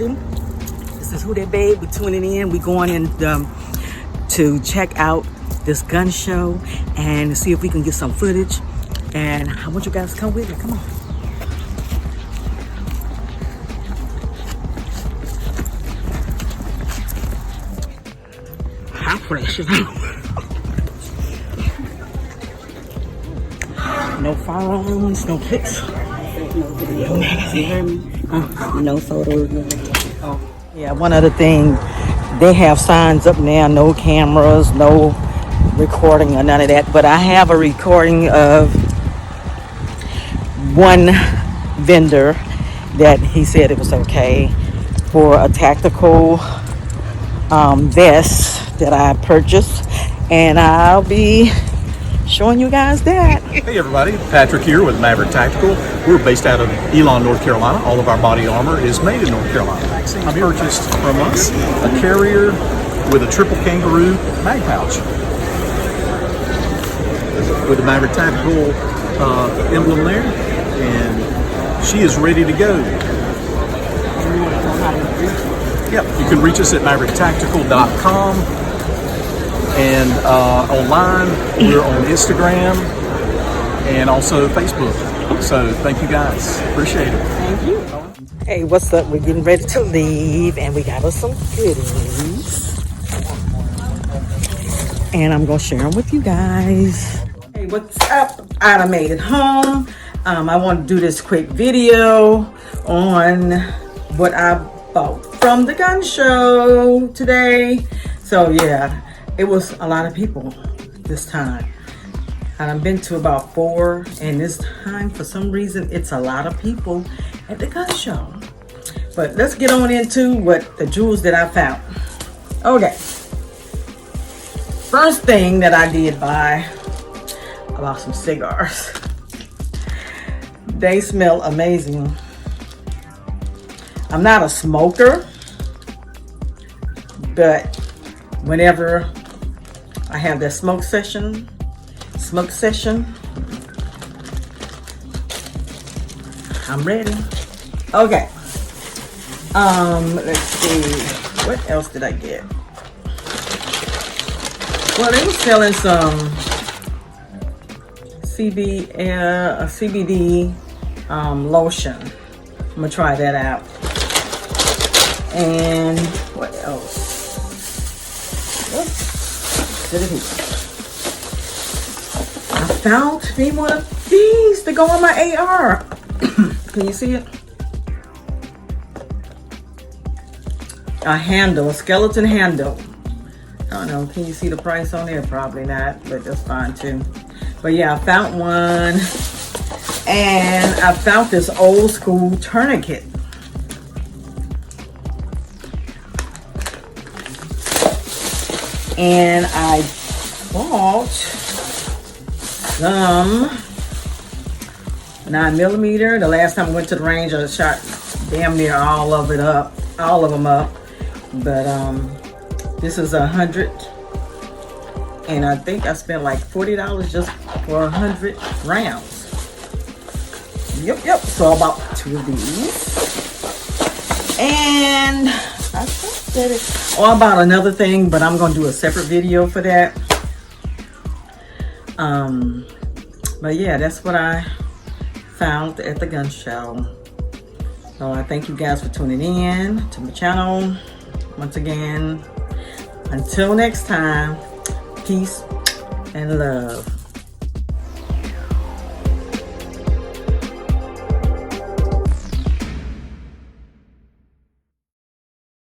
everybody. This is WhoDatBabe. We're tuning in. We're going in to check out this gun show and see if we can get some footage. And I want you guys to come with me. Come on. How fresh is it? No firearms, no pics, no magazine, no photos. Oh, yeah, one other thing, they have signs up now, no cameras, no recording or none of that, but I have a recording of one vendor that he said it was okay for a tactical vest that I purchased, and I'll be showing you guys that. Hey everybody, Patrick here with Maverick Tactical. We're based out of Elon, North Carolina. All of our body armor is made in North Carolina. I purchased from us a carrier with a triple kangaroo mag pouch with the Maverick Tactical emblem there, and she is ready to go. Yep, you can reach us at mavericktactical.com. And online, we're on Instagram and also Facebook. So thank you guys. Appreciate it. Thank you. Hey, what's up? We're getting ready to leave and we got us some goodies. And I'm going to share them with you guys. Hey, what's up? I made it home. I want to do this quick video on what I bought from the gun show today. So yeah. It was a lot of people this time. I've been to about 4, and this time, for some reason, it's a lot of people at the gun show. But let's get on into what the jewels that I found. Okay. First thing that I did buy, I bought some cigars. They smell amazing. I'm not a smoker, but whenever I have that smoke session, I'm ready. Okay. Let's see. What else did I get? Well, they were selling some CBD lotion. I'm gonna try that out. And what else? I found me one of these to go on my AR. Can you see it? A handle, a skeleton handle. I don't know, can you see the price on there? Probably not, but that's fine too. But yeah, I found one. And I found this old school tourniquet. And I bought some 9mm. The last time I went to the range, I shot damn near all of them up. But this is 100, and I think I spent like $40 just for 100 rounds. Yep. So I bought 2 of these, and I think that it. Oh, I bought another thing, but I'm gonna do a separate video for that. But yeah, that's what I found at the gun show. So I thank you guys for tuning in to my channel. Once again, until next time, peace and love.